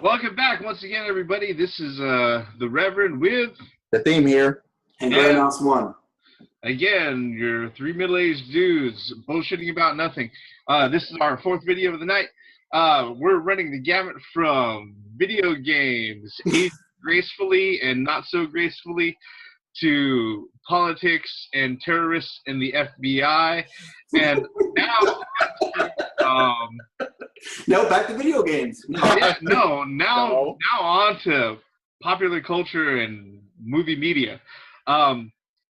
Welcome back once again, everybody. This is the Reverend with The Theme here. And Grandma's one. Again, your three middle-aged dudes bullshitting about nothing. This is our fourth video of the night. We're running the gamut from video games, aged gracefully and not so gracefully, to politics and terrorists and the FBI, and now no, back to video games. now on to popular culture and movie media.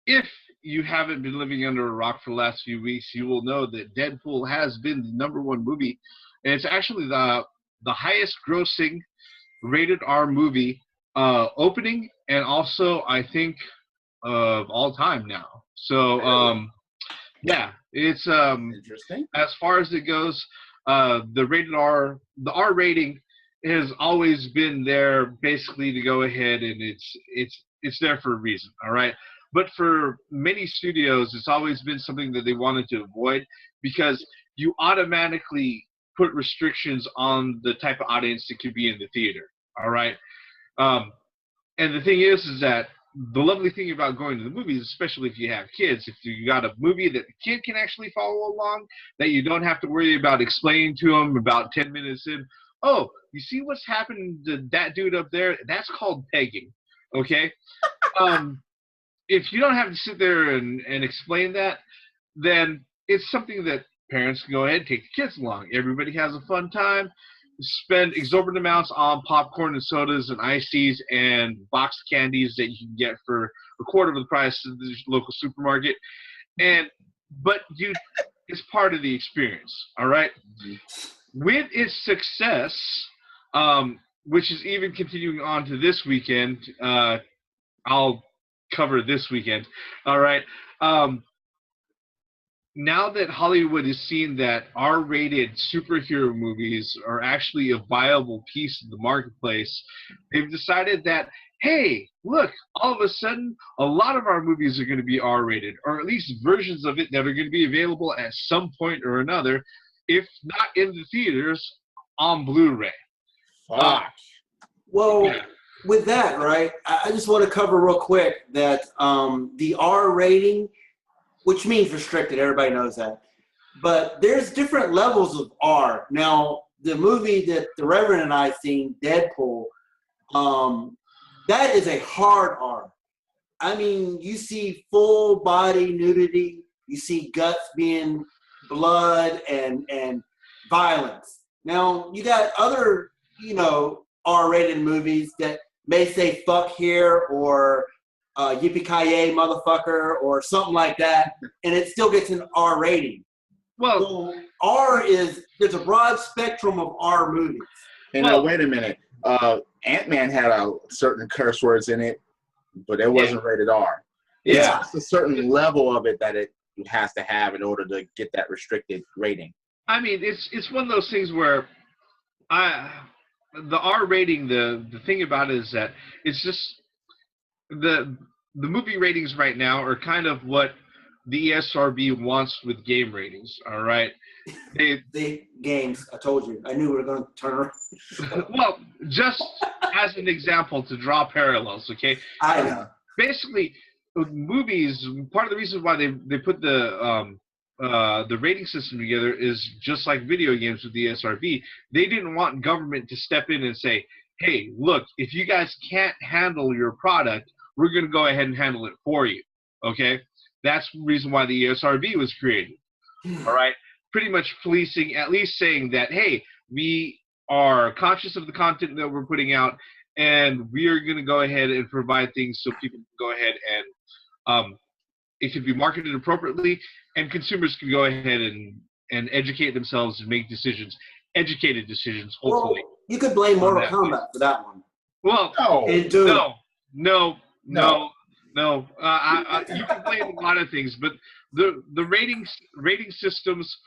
If you haven't been living under a rock for the last few weeks, you will know that Deadpool has been the #1 movie, and it's actually the highest grossing rated R movie opening, and also I think of all time now. So yeah, it's Interesting. as far as it goes. The R rating has always been there basically to go ahead, and it's there for a reason, all right? But for many studios, it's always been something that they wanted to avoid, because you automatically put restrictions on the type of audience that could be in the theater, all right? And the thing is that the lovely thing about going to the movies, especially if you have kids, if you got a movie that the kid can actually follow along, that you don't have to worry about explaining to them about 10 minutes in, oh, you see what's happened to that dude up there? That's called pegging, okay? If you don't have to sit there and explain that, then it's something that parents can go ahead and take the kids along. Everybody has a fun time. Spend exorbitant amounts on popcorn and sodas and ices and boxed candies that you can get for a quarter of the price of the local supermarket, but it's part of the experience. All right. With its success, which is even continuing on to this weekend, I'll cover this weekend. All right. Now that Hollywood has seen that R-rated superhero movies are actually a viable piece of the marketplace, they've decided that, hey, look, all of a sudden, a lot of our movies are going to be R-rated, or at least versions of it that are going to be available at some point or another, if not in the theaters, on Blu-ray. Well, Yeah. with that, right, I just want to cover real quick that the R rating, which means restricted, everybody knows that. But there's different levels of R. Now, the movie that the Reverend and I seen, Deadpool, that is a hard R. I mean, you see full body nudity, you see guts being blood and violence. Now, you got other, R-rated movies that may say fuck here or yippee-ki-yay motherfucker or something like that, and it still gets an R rating. Well, so there's a broad spectrum of R movies. And now, wait a minute. Ant-Man had a certain curse words in it, but it wasn't rated R. Yeah. It's a certain level of it that it has to have in order to get that restricted rating. I mean, it's one of those things where the R rating, the thing about it is that it's just the movie ratings right now are kind of what the ESRB wants with game ratings, all right? The games, I told you. I knew we were going to turn around. Well, just as an example to draw parallels, okay? I know. Basically, movies, part of the reason why they put the rating system together is just like video games with the ESRB. They didn't want government to step in and say, hey, look, if you guys can't handle your product, we're going to go ahead and handle it for you, okay? That's the reason why the ESRB was created, all right? Pretty much policing, at least saying that, hey, we are conscious of the content that we're putting out, and we are going to go ahead and provide things so people can go ahead and it can be marketed appropriately, and consumers can go ahead and educate themselves and make decisions, educated decisions, hopefully. Well, you could blame Mortal Kombat for that one. Well, No. No. You can blame a lot of things, but the rating systems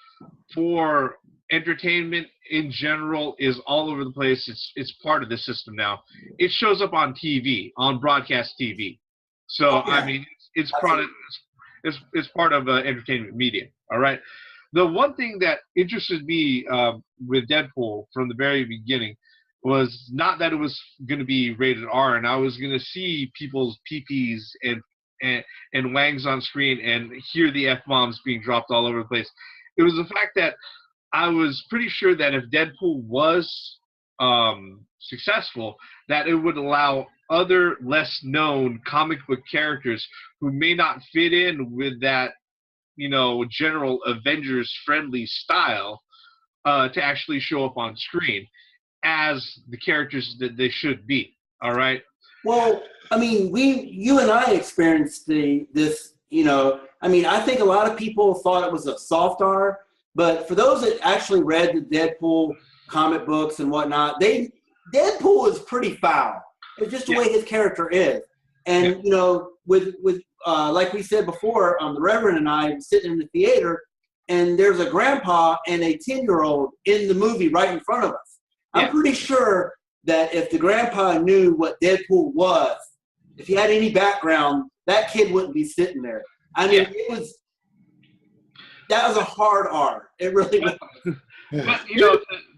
for entertainment in general is all over the place. It's part of the system now. It shows up on TV, on broadcast TV. So Yeah. I mean, it's part of entertainment media. All right. The one thing that interested me with Deadpool from the very beginning was not that it was going to be rated R, and I was going to see people's PPs and wangs on screen and hear the F-bombs being dropped all over the place. It was the fact that I was pretty sure that if Deadpool was successful, that it would allow other less known comic book characters who may not fit in with that, general Avengers friendly style to actually show up on screen as the characters that they should be. All right. Well, I mean, you and I experienced this. I think a lot of people thought it was a soft R, but for those that actually read the Deadpool comic books and whatnot, Deadpool is pretty foul. It's just the way his character is. And with like we said before, the Reverend and I were sitting in the theater, and there's a grandpa and a 10-year-old in the movie right in front of us. Yeah. I'm pretty sure that if the grandpa knew what Deadpool was, if he had any background, that kid wouldn't be sitting there. I mean, that was a hard R. It really was. But,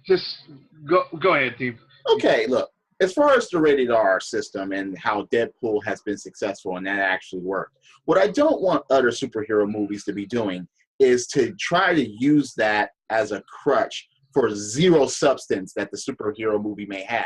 just go ahead, Steve. Okay, look, as far as the rated R system and how Deadpool has been successful and that actually worked, what I don't want other superhero movies to be doing is to try to use that as a crutch for zero substance that the superhero movie may have.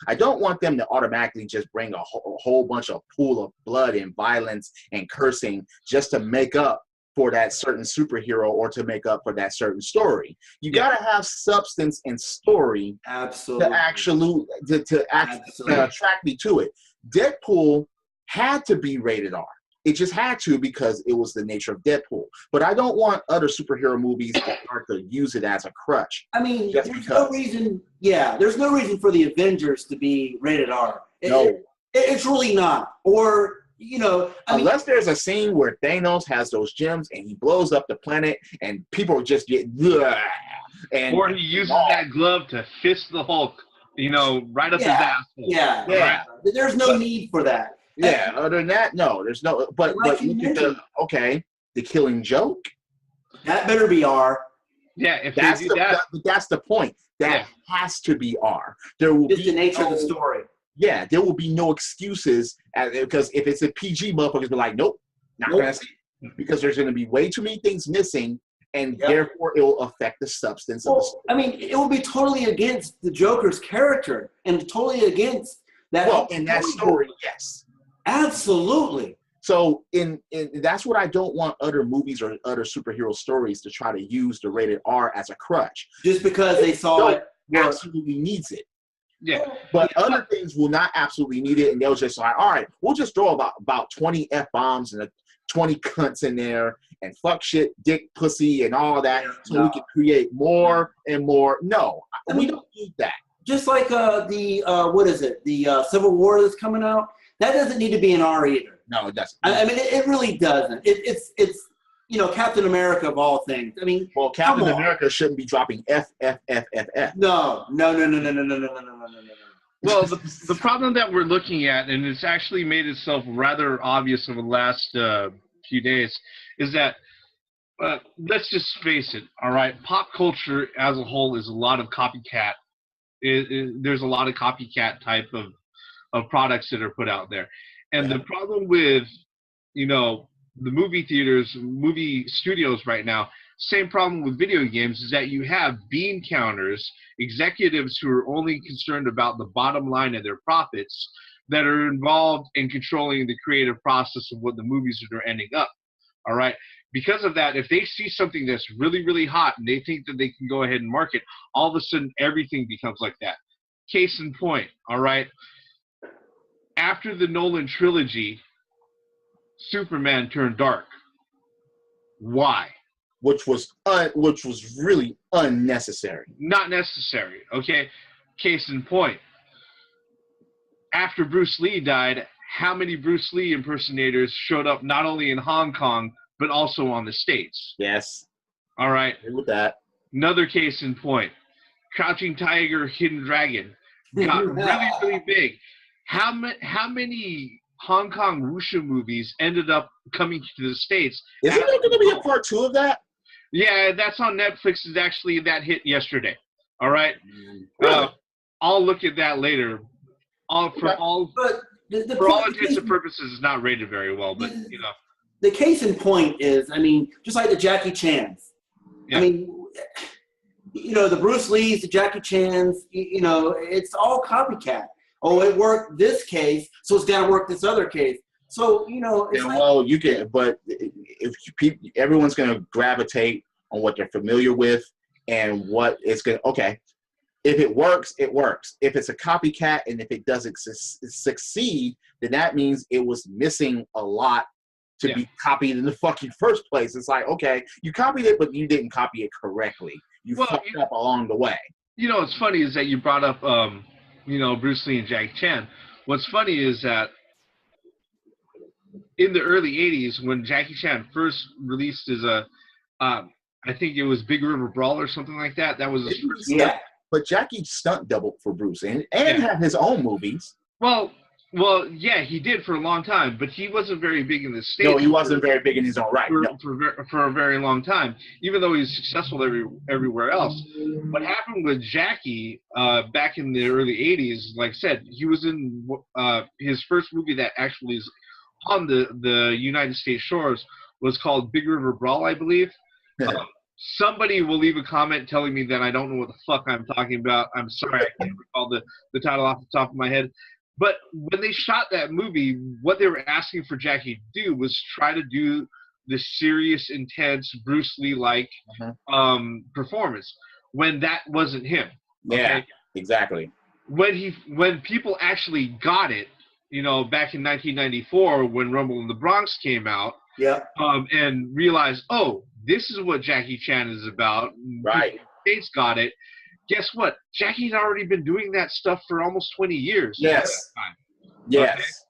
I don't want them to automatically just bring a whole bunch of pool of blood and violence and cursing just to make up for that certain superhero or to make up for that certain story. You got to have substance and story Absolutely. to attract me to it. Deadpool had to be rated R. It just had to because it was the nature of Deadpool. But I don't want other superhero movies to start to use it as a crutch. I mean, there's no reason for the Avengers to be rated R. It's really not. Or, unless there's a scene where Thanos has those gems and he blows up the planet and people just get or he uses that glove to fist the Hulk, right up his asshole. Yeah. Right? There's no need for that. Yeah, other than that, no, there's no. But look at the Killing Joke. That better be R. Yeah, if that's they do that. That's the point. That has to be R. There will be the nature of the story. Yeah, there will be no excuses because if it's a PG, motherfuckers be like, nope, not gonna see it. Because there's gonna be way too many things missing, and therefore it will affect the substance of the story. I mean, it will be totally against the Joker's character and totally against that. Well, in that story, yes. Absolutely. So in that's what I don't want other movies or other superhero stories to try to use the rated R as a crutch. Just because they saw it absolutely needs it. Yeah. But other things will not absolutely need it, and they'll just like, all right, we'll just throw about 20 F-bombs and 20 cunts in there and fuck shit, dick, pussy, and all that so we can create more and more. No, we don't need that. Just like the Civil War that's coming out. That doesn't need to be an R either. No, it doesn't. I mean, it really doesn't. It's Captain America of all things. I mean, well, Captain America shouldn't be dropping F. No. Well, the problem that we're looking at, and it's actually made itself rather obvious over the last few days, is that let's just face it. All right, pop culture as a whole is a lot of copycat. There's a lot of copycat type of products that are put out there. And the problem with, the movie theaters, movie studios right now, same problem with video games is that you have bean counters, executives who are only concerned about the bottom line of their profits that are involved in controlling the creative process of what the movies are ending up. All right. Because of that, if they see something that's really, really hot and they think that they can go ahead and market, all of a sudden everything becomes like that. Case in point. All right. After the Nolan trilogy, Superman turned dark. Why? Which was really unnecessary. Not necessary. Okay. Case in point. After Bruce Lee died, how many Bruce Lee impersonators showed up not only in Hong Kong but also on the States? Yes. All right. Agree with that. Another case in point. Crouching Tiger, Hidden Dragon got really, really big. How many Hong Kong wuxia movies ended up coming to the States? Isn't there going to be a part 2 of that? Yeah, that's on Netflix. That hit yesterday. All right. Really? I'll look at that later. But the For all point, intents and purposes, it's not rated very well. But you know, the case in point is, I mean, just like the Jackie Chan's. Yeah. I mean, you know, the Bruce Lee's, the Jackie Chan's. You know, it's all copycat. Oh, it worked this case, so it's got to work this other case. So you know, it's well, you can, but if everyone's going to gravitate on what they're familiar with and what it's going to. Okay, if it works, it works. If it's a copycat and if it doesn't succeed, then that means it was missing a lot to be copied in the fucking first place. It's like, okay, you copied it, but you didn't copy it correctly. You fucked up along the way. You know, what's funny is that you brought up, you know, Bruce Lee and Jackie Chan. What's funny is that in the early 80s, when Jackie Chan first released his, I think it was Big River Brawl or something like that. That was his first. yeah. But Jackie stunt doubled for Bruce and had his own movies. Well, yeah, he did for a long time, but he wasn't very big in the States. No, he wasn't very big in his own right. For a very long time, even though he was successful everywhere else. What happened with Jackie back in the early 80s, like I said, he was in his first movie that actually is on the United States shores was called Big River Brawl, I believe. Somebody will leave a comment telling me that I don't know what the fuck I'm talking about. I'm sorry, I can't recall the title off the top of my head. But when they shot that movie, what they were asking for Jackie to do was try to do the serious, intense, Bruce Lee-like performance, when that wasn't him. Okay? Yeah, exactly. When people actually got it, you know, back in 1994 when Rumble in the Bronx came out, and realized, oh, this is what Jackie Chan is about. Right. States got it. Guess what? Jackie's already been doing that stuff for almost 20 years. Yes. Yes.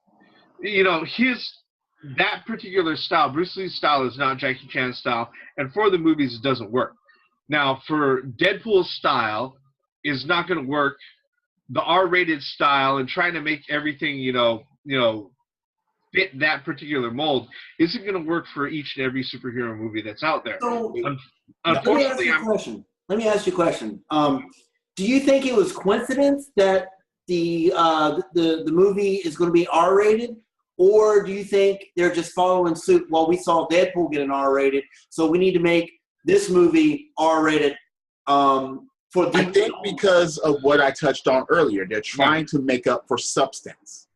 Okay? You know, that particular style, Bruce Lee's style, is not Jackie Chan's style, and for the movies, it doesn't work. Now, for Deadpool's style, is not going to work. The R-rated style and trying to make everything, you know, fit that particular mold isn't going to work for each and every superhero movie that's out there. So, unfortunately, let me ask you a question. Do you think it was coincidence that the movie is going to be R-rated, or do you think they're just following suit? Well, we saw Deadpool get an R-rated, so we need to make this movie R-rated. I think because of what I touched on earlier, they're trying to make up for substance.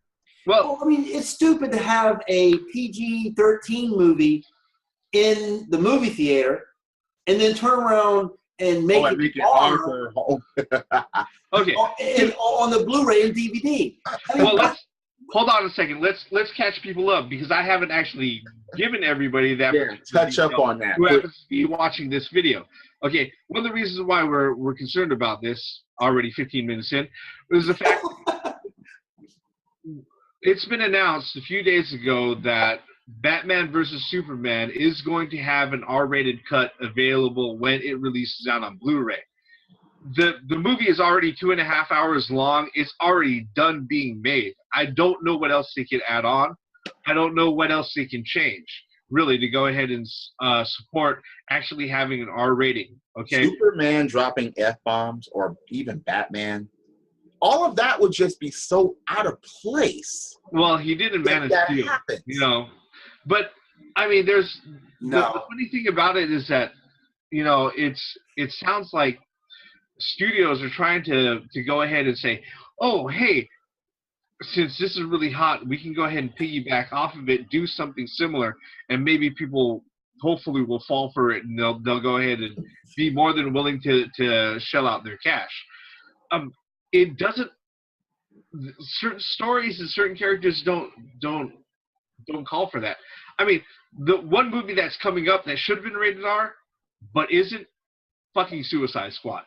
Well, I mean, it's stupid to have a PG-13 movie in the movie theater and then turn around and make it R. Okay. On the Blu-ray and DVD. Well, hold on a second. Let's catch people up, because I haven't actually given everybody that. Yeah, touch up on that. Who happens to be watching this video? Okay, one of the reasons why we're concerned about this already 15 minutes in is the fact it's been announced a few days ago that Batman vs. Superman is going to have an R-rated cut available when it releases out on Blu-ray. The movie is already 2.5 hours long. It's already done being made. I don't know what else they can add on. I don't know what else they can change, really, to go ahead and support actually having an R rating. Okay. Superman dropping F-bombs, or even Batman, all of that would just be so out of place. Well, he did in Man of Steel, you know. But I mean, the funny thing about it is that, you know, it sounds like studios are trying to go ahead and say, oh, hey, since this is really hot, we can go ahead and piggyback off of it, do something similar, and maybe people hopefully will fall for it, and they'll go ahead and be more than willing to shell out their cash. It doesn't. Certain stories and certain characters don't call for that. I mean, the one movie that's coming up that should have been rated R, but isn't, fucking Suicide Squad.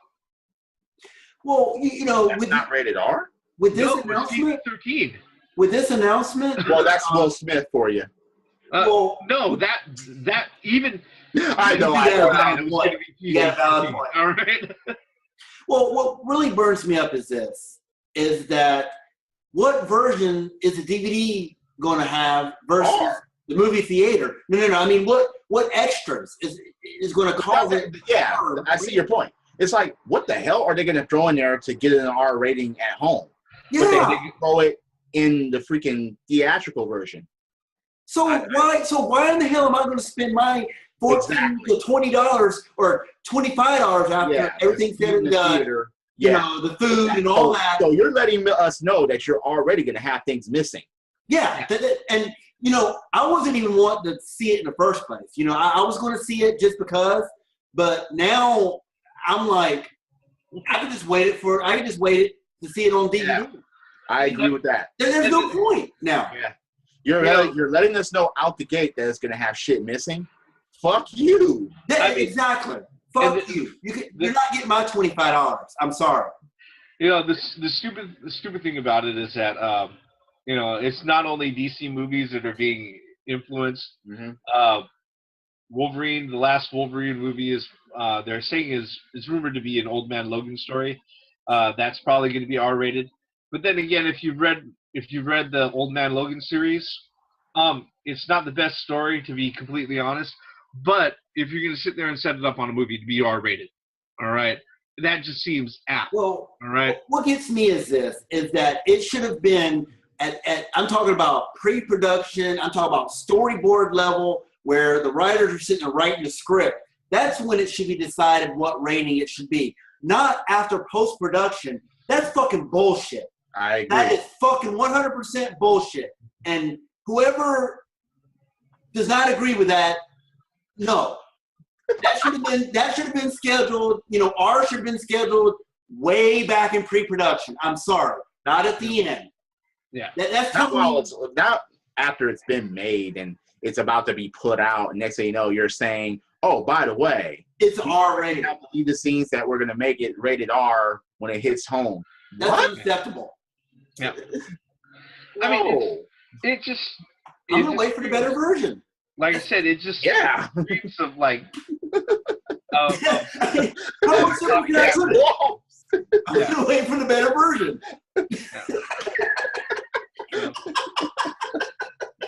Well, you know, that's not rated R. With this announcement, PG-13. With this announcement, well, that's Will Smith for you. No, that even. I know. You got a valid point. All right. Well, what really burns me up is that what version is the DVD going to have versus the movie theater? No. I mean, what extras is going to cause it? Yeah, I see your point. It's like, what the hell are they going to throw in there to get an R rating at home? Yeah. But they can throw it in the freaking theatrical version. So why in the hell am I going to spend my $14 to $20 or $25 after everything's said and done? Theater. You know, the food and all that. So you're letting us know that you're already going to have things missing. Yeah, and you know, I wasn't even wanting to see it in the first place. You know, I was going to see it just because, but now I'm like, I can just wait to see it on DVD. Yeah, I agree with that. There's no point now. Yeah, you're letting us know out the gate that it's going to have shit missing. Fuck you. Exactly. Fuck you. You're not getting my $25. I'm sorry. You know, the stupid thing about it is that you know, it's not only DC movies that are being influenced. Mm-hmm. Wolverine, the last Wolverine movie is they're saying is rumored to be an Old Man Logan story. That's probably going to be R-rated. But then again, if you've read the Old Man Logan series, it's not the best story, to be completely honest. But if you're going to sit there and set it up on a movie to be R-rated, all right, that just seems apt. Well, all right. What gets me is that it should have been I'm talking about pre-production. I'm talking about storyboard level where the writers are sitting there writing the script. That's when it should be decided what rating it should be. Not after post-production. That's fucking bullshit. I agree. That is fucking 100% bullshit. And whoever does not agree with that, no. That should have been scheduled. You know, R should have been scheduled way back in pre-production. I'm sorry. Not at the end. Yeah. That's not after it's been made and it's about to be put out. Next thing you know, you're saying, "Oh, by the way, it's R-rated." Have to leave the scenes that we're going to make it rated R when it hits home. That's unacceptable. Yeah. No. I mean, it just. I'm gonna wait for the better version. Like I said, it just screams of like. How much simple can I put it? I'm gonna wait for the better version.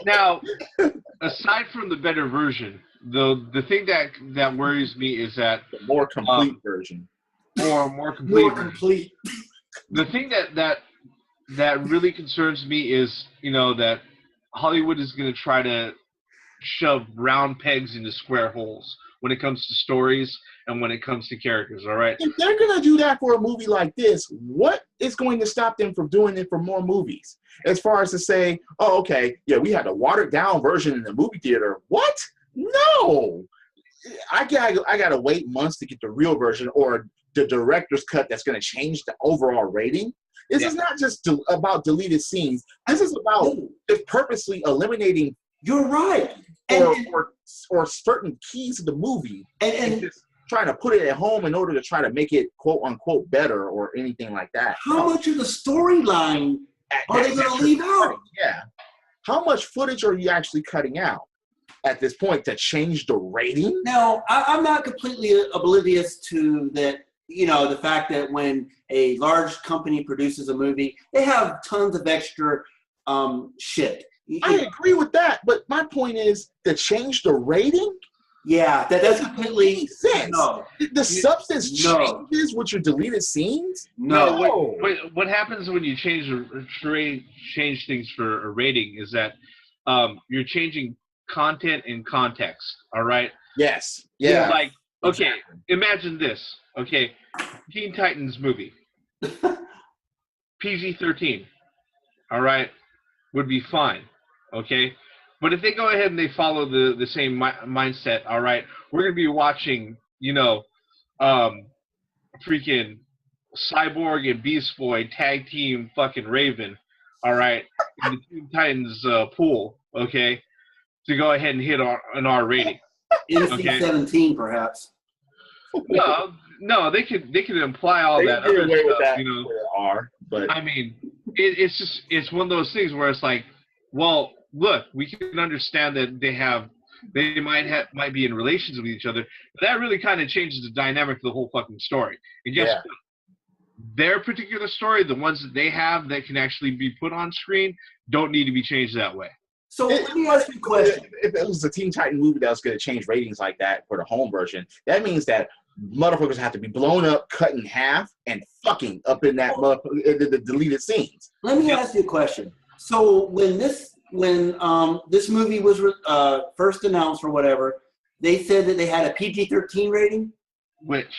Now, aside from the better version, the thing that worries me is that the more complete version, more complete. More complete. The thing that really concerns me is, you know, that Hollywood is going to try to shove round pegs into square holes when it comes to stories and when it comes to characters, all right? If they're going to do that for a movie like this, what is going to stop them from doing it for more movies? As far as to say, oh, okay, yeah, we had a watered-down version in the movie theater. What? No! I got to wait months to get the real version or the director's cut that's going to change the overall rating. This is not just about deleted scenes. This is about just purposely eliminating. You're right. Or certain keys of the movie and just trying to put it at home in order to try to make it quote unquote better or anything like that. How much of the storyline are they going to leave out? Yeah. How much footage are you actually cutting out at this point to change the rating? Now, I'm not completely oblivious to that. You know, the fact that when a large company produces a movie, they have tons of extra shit. I agree with that, but my point is to change the rating. Yeah, that's completely sense. No. The substance changes with your deleted scenes. No. What happens when you change things for a rating is that you're changing content and context. All right. Yes. Yeah. Like, okay, imagine this. Okay, Teen Titans movie, PG-13. All right, would be fine. Okay, but if they go ahead and they follow the same mindset, all right, we're gonna be watching, you know, freaking Cyborg and Beast Boy tag team fucking Raven, all right, in the Teen Titans pool, okay, to go ahead and hit an R rating. NC-17, perhaps. No, they could imply all that other stuff, you know. R, but I mean, it's one of those things where it's like, well, look, we can understand that they might be in relations with each other, but that really kind of changes the dynamic of the whole fucking story. And guess what? Their particular story, the ones that they have that can actually be put on screen, don't need to be changed that way. So let me ask you a question. If it was a Teen Titan movie that was going to change ratings like that for the home version, that means that motherfuckers have to be blown up, cut in half, and fucking up in that the deleted scenes. Let me ask you a question. So when this movie was first announced or whatever, they said that they had a PG-13 rating. Which?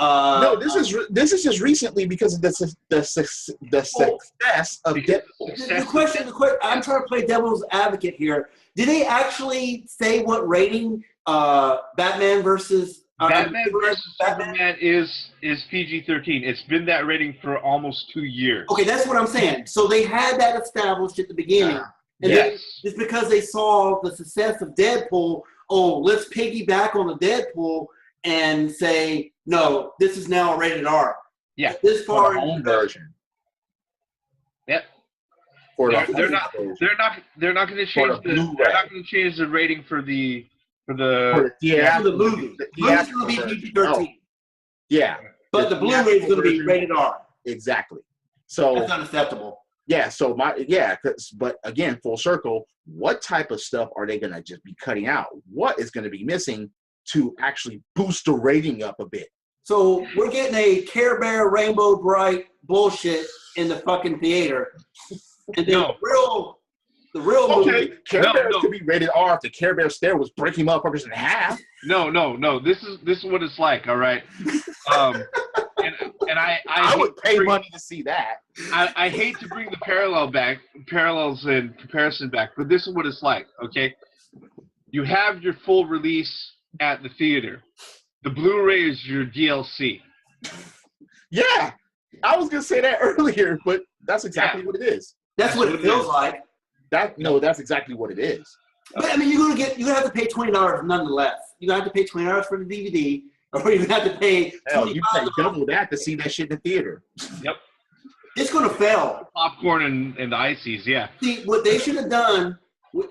No, this is just recently because of the success of Deadpool. The question, I'm trying to play devil's advocate here. Did they actually say what rating Batman versus Superman is PG-13. It's been that rating for almost 2 years. Okay, that's what I'm saying. So they had that established at the beginning. And yes. then just because they saw the success of Deadpool, let's piggyback on the Deadpool and say, no, this is now a rated R. Yeah. This far in the home version. Yep. They're not going to change the rating for the movie. The movie's going to be PG-13. Yeah. But the Blu-ray is going to be rated R. Exactly. So that's unacceptable. Yeah. So but again, full circle. What type of stuff are they going to just be cutting out? What is going to be missing to actually boost the rating up a bit? So we're getting a Care Bear Rainbow Bright bullshit in the fucking theater. And then the real movie. Care Bears could be rated R if the Care Bear stare was breaking motherfuckers in half. No. This is what it's like, all right? And I would pay money to see that. I hate to bring the parallels and comparison back, but this is what it's like, okay? You have your full release at the theater. The Blu-ray is your DLC. Yeah, I was gonna say that earlier, but that's exactly what it is. That's what it feels like. That's exactly what it is. But I mean, you're gonna have to pay $20 nonetheless. You're gonna have to pay $20 for the DVD, or you're gonna have to pay. Hell, you pay double that to see that shit in the theater. Yep. It's gonna fail. Popcorn and the ices, yeah. See, what they should have done.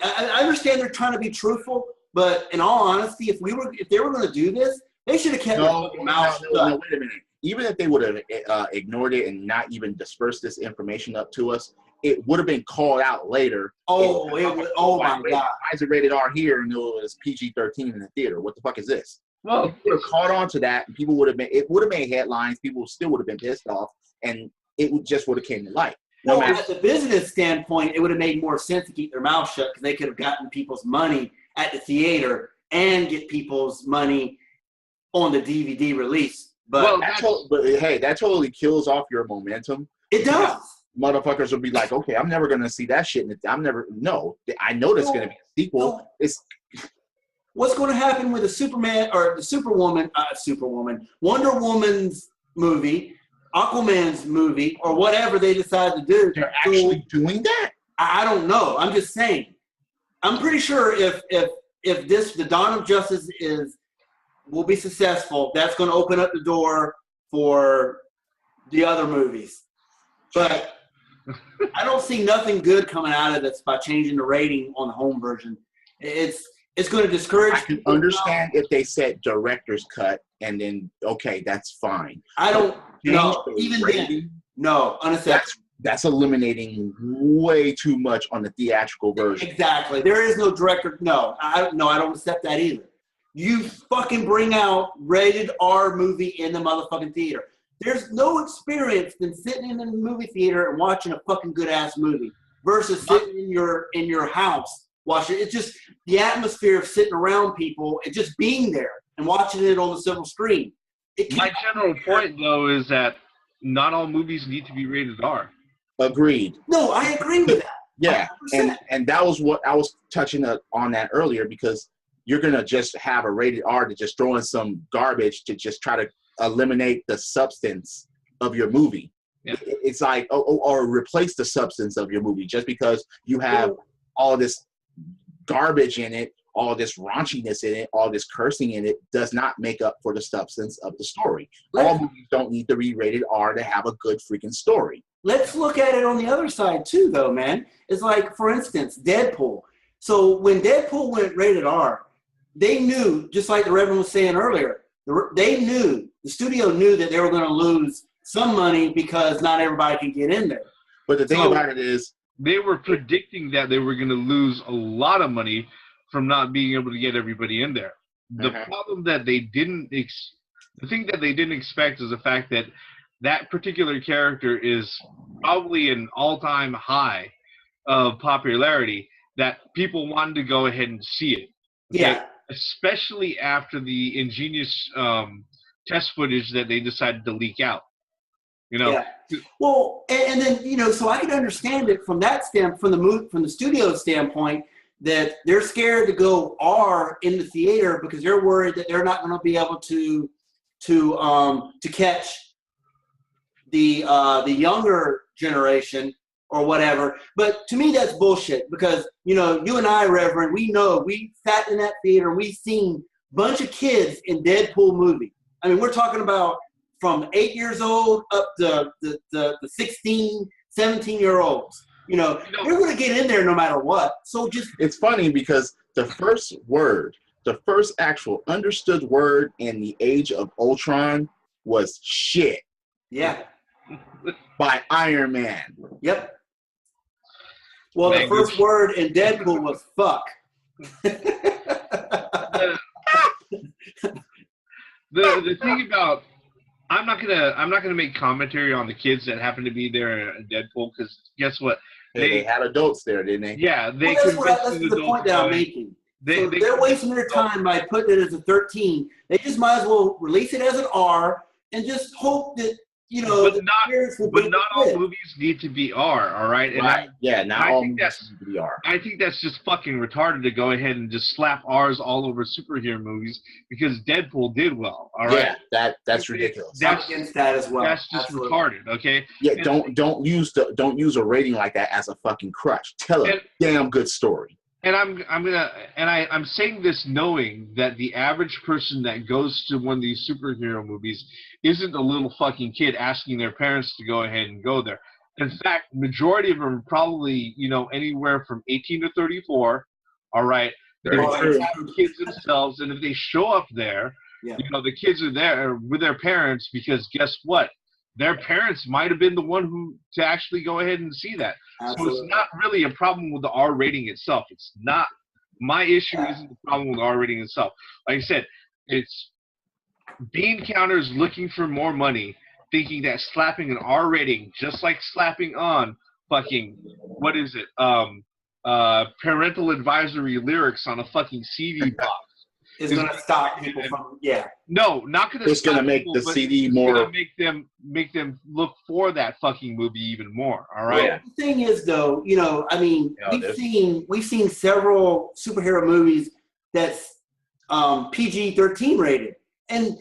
I understand they're trying to be truthful, but in all honesty, if they were going to do this, they should have kept their mouth shut. No, wait a minute. Even if they would have ignored it and not even dispersed this information up to us, it would have been called out later. Oh my God! Why is it rated R here and it was PG-13 in the theater? What the fuck is this? Well, if they would have caught on to that, and people would have made headlines. People still would have been pissed off, and it just would have came to light. No, at the business standpoint, it would have made more sense to keep their mouth shut because they could have gotten people's money at the theater and get people's money on the DVD release. But that totally kills off your momentum. It does. Motherfuckers will be like, okay, I'm never going to see that shit. I know there's going to be a sequel. What's going to happen with the Superman or the Superwoman, Wonder Woman's movie, Aquaman's movie, or whatever they decide to do? They're actually doing that? I don't know. I'm just saying. I'm pretty sure if the Dawn of Justice will be successful, that's going to open up the door for the other movies. But I don't see nothing good coming out of this by changing the rating on the home version. It's going to discourage. I can understand if they said director's cut, and then okay, that's fine. I don't know. Even then, no, unacceptable. That's eliminating way too much on the theatrical version. Exactly. There is no director. No, I don't accept that either. You fucking bring out rated R movie in the motherfucking theater. There's no experience than sitting in the movie theater and watching a fucking good ass movie versus sitting in your house watching. It's just the atmosphere of sitting around people and just being there and watching it on the silver screen. My general point though is that not all movies need to be rated R. Agreed. No, I agree with that. Yeah, 100%. and that was what I was touching on that earlier, because you're gonna just have a rated R to just throw in some garbage to just try to eliminate the substance of your movie. Yeah. It's like or replace the substance of your movie just because you have all this garbage in it, all this raunchiness in it, all this cursing in it does not make up for the substance of the story. All movies don't need to be rated R to have a good freaking story. Let's look at it on the other side too, though, man. It's like, for instance, Deadpool. So when Deadpool went rated R, they knew, just like the Reverend was saying earlier, the studio knew that they were going to lose some money because not everybody can get in there. But the thing about it is, they were predicting that they were going to lose a lot of money from not being able to get everybody in there. The problem that they didn't the thing that they didn't expect is the fact that that particular character is probably an all-time high of popularity, that people wanted to go ahead and see it. Okay? Yeah. Especially after the ingenious test footage that they decided to leak out. You know. Yeah. Well, and then, you know, so I can understand it from that from the studio standpoint, that they're scared to go R in the theater because they're worried that they're not going to be able to catch the younger generation or whatever. But to me, that's bullshit, because, you know, you and I, Reverend, we know, we sat in that theater and we've seen a bunch of kids in Deadpool movie. I mean, we're talking about from 8 years old up to the 16, 17-year-olds. You know, they're going to get in there no matter what. So just... It's funny because the first actual understood word in the Age of Ultron was shit. Yeah. By Iron Man. Yep. Well, the first word in Deadpool was fuck. The thing about, I'm not gonna make commentary on the kids that happen to be there in Deadpool, because guess what? They had adults there, didn't they? Yeah, they. Well, that's the point that I'm making. They're wasting their time by putting it as a 13. They just might as well release it as an R and just hope that, you know, but not all movies need to be R, all right? And right. Not all movies need to be R. I think that's just fucking retarded to go ahead and just slap R's all over superhero movies, because Deadpool did well, all right? Yeah, that's ridiculous. I'm against that as well. That's just retarded, okay? Yeah, and don't use a rating like that as a fucking crutch. Tell a damn good story. And I'm saying this knowing that the average person that goes to one of these superhero movies isn't a little fucking kid asking their parents to go ahead and go there. In fact, majority of them are probably, you know, anywhere from 18 to 34. All right, they're kids themselves, and if they show up there, you know, the kids are there with their parents, because guess what? Their parents might have been the one who to actually go ahead and see that. Absolutely. So it's not really a problem with the R rating itself. It's not, my issue isn't the problem with the R rating itself. Like I said, it's bean counters looking for more money, thinking that slapping an R rating, just like slapping on fucking, what is it? Parental advisory lyrics on a fucking CD box. Is going to stop people from, No, not going to. It's going to make the CD more. It's going to make them look for that fucking movie even more. All right. Well, the thing is, though, you know, I mean, we've seen several superhero movies that's PG-13 rated, and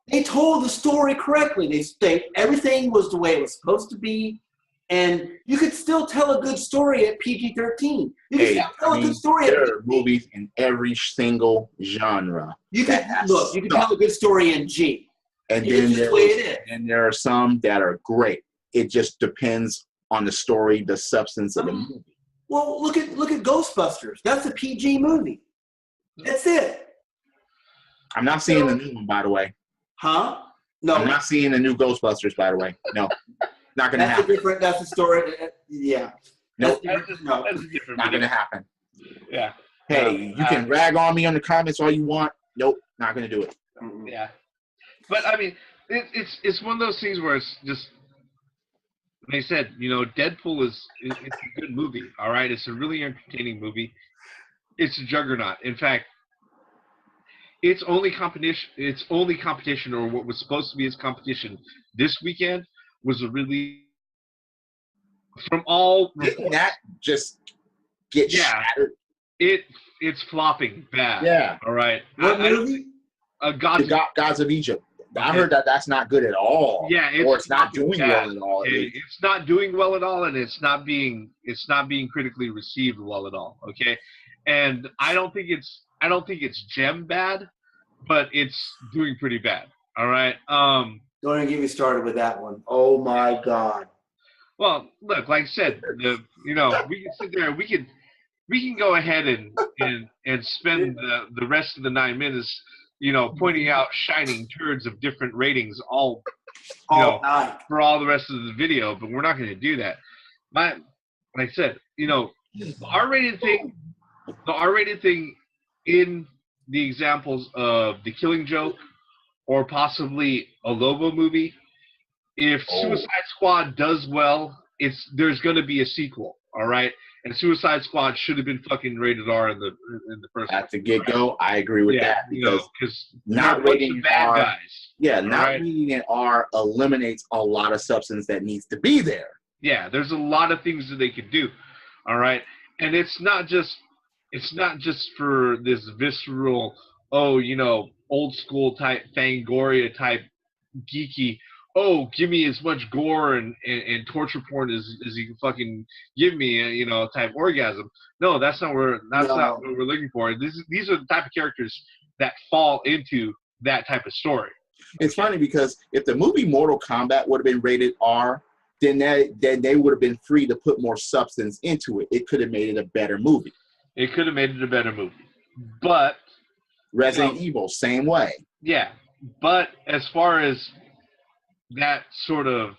they told the story correctly. They everything was the way it was supposed to be, and you could still tell a good story at PG-13. You can still tell a good story. There are movies in every single genre. You can tell a good story in G. And then there are some that are great. It just depends on the story, the substance of the movie. Well, look at Ghostbusters. That's a PG movie. That's it. I'm not seeing the new one, by the way. Huh? No. I'm not seeing the new Ghostbusters, by the way. No. Not going to happen. That's a story. Yeah. Nope. Not going to happen. Yeah. Hey, you can rag on me on the comments all you want. Nope. Not going to do it. Yeah. But, I mean, it's one of those things where it's just, like I said, you know, Deadpool it's a good movie, all right? It's a really entertaining movie. It's a juggernaut. In fact, its only competition, or what was supposed to be its competition this weekend, was a really, from all didn't that just get shattered? It's flopping bad. Yeah. All right. What movie? Gods of Egypt. I heard that's not good at all. Yeah, it's not doing well at all. It's not doing well at all, and it's not being critically received well at all. Okay, and I don't think it's gem bad, but it's doing pretty bad. All right. Don't even get me started with that one. Oh my God. Well, look, like I said, we can sit there. We can go ahead and spend the rest of the 9 minutes, you know, pointing out shining turds of different ratings all night for all the rest of the video, but we're not going to do that. Like I said, you know, the R-rated thing in the examples of The Killing Joke, or possibly a Lobo movie. If Suicide Squad does well, there's going to be a sequel, all right? And Suicide Squad should have been fucking rated R in the first. At the get go, I agree with that because not rating bad R, guys. yeah, not rating it R eliminates a lot of substance that needs to be there. Yeah, there's a lot of things that they could do, all right? And it's not just for this visceral, old school type Fangoria type geeky. Oh, give me as much gore and torture porn as you can fucking give me, type orgasm. No, that's not what we're looking for. These are the type of characters that fall into that type of story. It's funny because if the movie Mortal Kombat would have been rated R, then they would have been free to put more substance into it. It could have made it a better movie. But Resident Evil, same way. Yeah, but as far as that sort of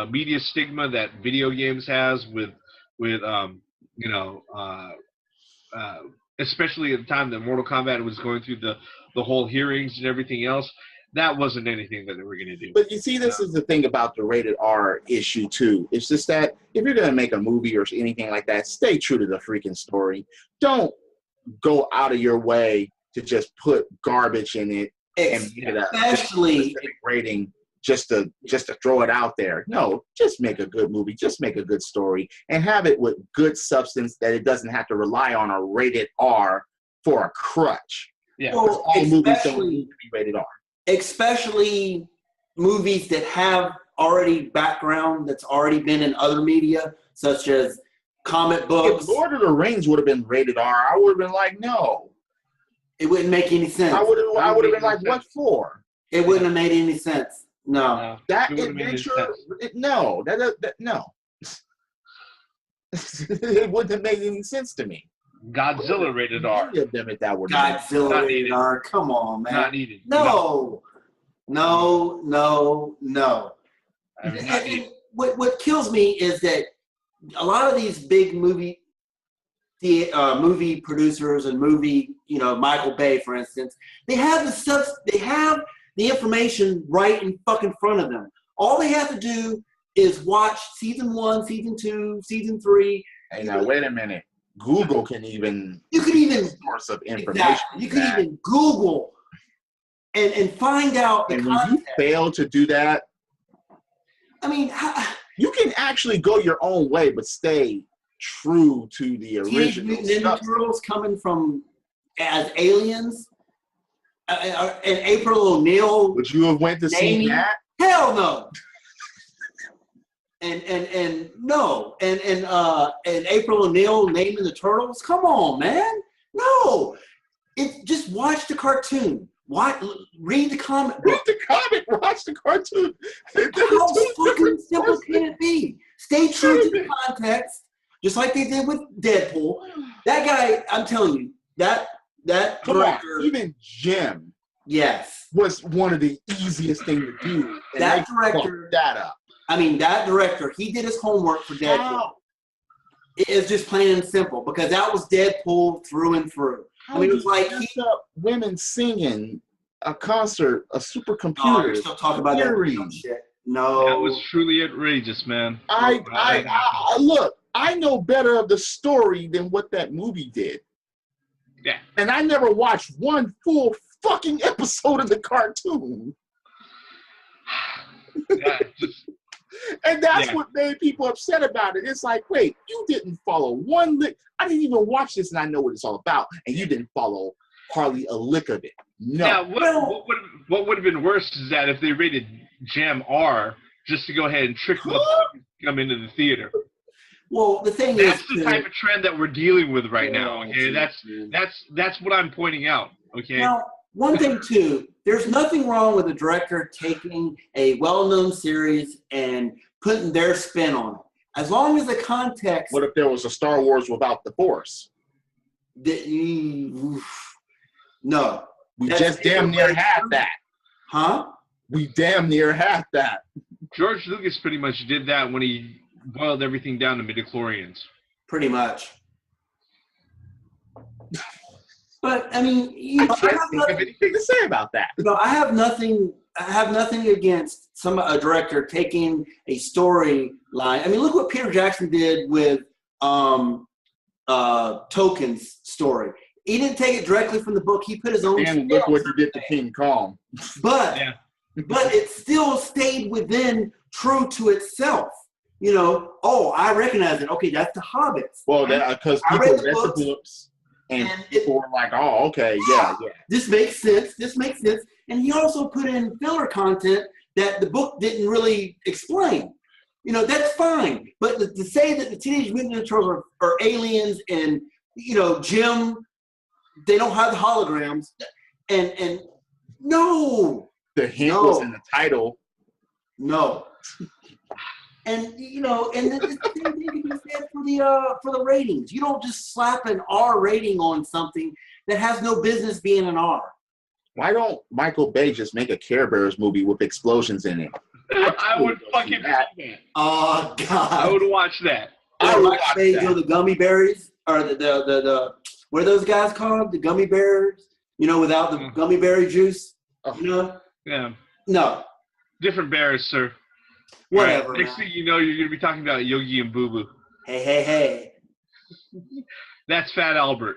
media stigma that video games has with especially at the time that Mortal Kombat was going through the whole hearings and everything else, that wasn't anything that they were going to do. But you see, this is the thing about the rated R issue too. It's just that if you're going to make a movie or anything like that, stay true to the freaking story. Don't go out of your way to just put garbage in it and make it a specific rating just to throw it out there. No, just make a good movie, just make a good story, and have it with good substance that it doesn't have to rely on a rated R for a crutch. Yeah, well, all movies don't need to be rated R. Especially movies that have already background that's already been in other media, such as comic books. If Lord of the Rings would have been rated R, I would have been like, no. It wouldn't make any sense. I would have been like, what for? It wouldn't have made any sense. No. That adventure, no. No. It wouldn't have made any sense to me. Godzilla rated R. Godzilla rated R. Come on, man. Not needed. No. And what kills me is that a lot of these big movie producers and Michael Bay, for instance, they have the stuff. They have the information right in fucking front of them. All they have to do is watch season 1, season 2, season 3. Hey, now wait a minute. Google can even source of information. Exactly. You can even Google and find out the content. When you fail to do that, I mean, you can actually go your own way, but stay true to the original Ninja Turtles coming from as aliens, and April O'Neil. Would you have went to see that? Hell no. And no, and April O'Neil naming the turtles. Come on, man. No, just watch the cartoon. Read the comic. Read the comic. Watch the cartoon. How fucking simple can it be? Stay true to the context, just like they did with Deadpool. That guy, I'm telling you, that director, even Jim, yes, was one of the easiest things to do. And that director, that up. I mean, that director, he did his homework for Deadpool. How? It's just plain and simple because that was Deadpool through and through. I mean, it was like women singing a concert, a supercomputer. Oh, you're still talking about that shit. No, that was truly outrageous, man. I look. I know better of the story than what that movie did. Yeah, and I never watched one full fucking episode of the cartoon. Yeah, and that's what made people upset about it. It's like, wait, you didn't follow one lick. I didn't even watch this, and I know what it's all about. And you didn't follow hardly a lick of it. No. Now, what would have been worse is that if they rated Jam R just to go ahead and trick them to come into the theater. Well, the thing that's the type of trend that we're dealing with right now. Okay, geez, that's what I'm pointing out. Okay. Now, one thing too, there's nothing wrong with a director taking a well-known series and putting their spin on it, as long as the context. What if there was a Star Wars without the Force? No, we just damn near had that. Huh? We damn near had that. George Lucas pretty much did that when he boiled everything down to midichlorians. Pretty much. But I mean, I can't think of anything to say about that. I have nothing. I have nothing against a director taking a storyline. I mean, look what Peter Jackson did with Tolkien's story. He didn't take it directly from the book. He put his own. And look what he did to King Kong. But it still stayed within true to itself. You know, I recognize it. Okay, that's the Hobbits. Well, because people read the books and people were like, "Oh, okay, yeah." This makes sense. And he also put in filler content that the book didn't really explain. You know, that's fine. But to say that the Teenage Mutant Ninja Turtles are aliens and, you know, Jim, they don't have the holograms, and no. The hint was in the title. No. And you know, and the same thing can be said for the ratings. You don't just slap an R rating on something that has no business being an R. Why don't Michael Bay just make a Care Bears movie with explosions in it? I would fucking watch that. Oh God! I would watch that. I would watch that. The gummy berries or the what are those guys called? The gummy bears? You know, without the gummy berry juice. You know? Yeah. No. Different bears, sir. Whatever. Right. Next thing you know, you're going to be talking about Yogi and Boo Boo. Hey. That's Fat Albert.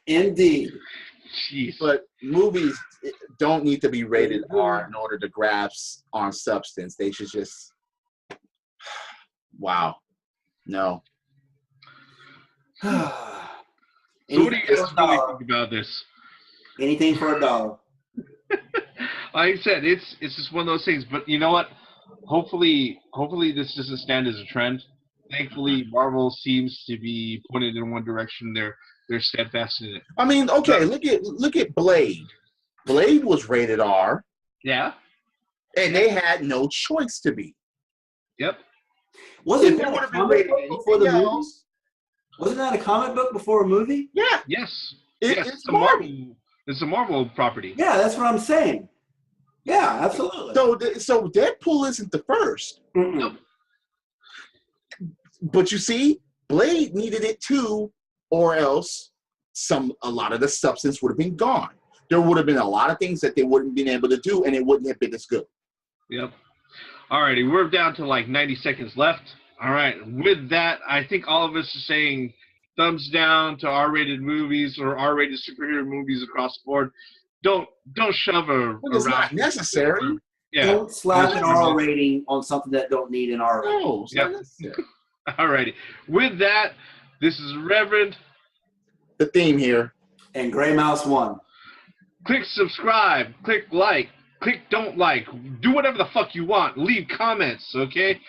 Indeed. Jeez. But movies don't need to be rated R in order to grasp on substance. They should just... Wow. No. So what do you guys really think about this? Anything for $1. Like I said, it's just one of those things. But you know what? Hopefully this doesn't stand as a trend. Thankfully, Marvel seems to be pointed in one direction. They're steadfast in it. I mean, okay, look at Blade. Blade was rated R. Yeah. And they had no choice to be. Yep. Wasn't that a comic book before the movie? Wasn't that a comic book before a movie? Yeah. Yes. It's a Marvel. It's a Marvel property. Yeah, that's what I'm saying. Yeah, absolutely. So Deadpool isn't the first. Mm-mm. But you see, Blade needed it too, or else a lot of the substance would have been gone. There would have been a lot of things that they wouldn't have been able to do, and it wouldn't have been as good. Yep. Alrighty, we're down to like 90 seconds left. All right. With that, I think all of us are saying thumbs down to R-rated movies or R-rated superhero movies across the board. Don't shove It's not necessary. Yeah. Don't slap an R rating on something that don't need an R rating. No, it's not necessary. Alrighty. With that, this is Reverend. The Theme here. And Gray Mouse 1. Click subscribe. Click like. Click don't like. Do whatever the fuck you want. Leave comments, okay?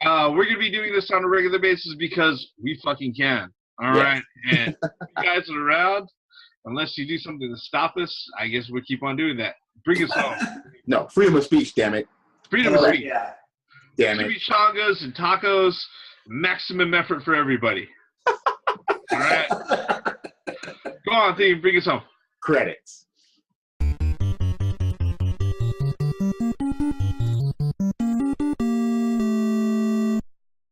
We're going to be doing this on a regular basis because we fucking can. All right? And if you guys are around, unless you do something to stop us, I guess we'll keep on doing that. Bring us home. No, freedom of speech, damn it. Freedom of speech. Yeah. Damn it. Chimichangas and tacos, maximum effort for everybody. All right? Go on, Theme, bring us home. Credits.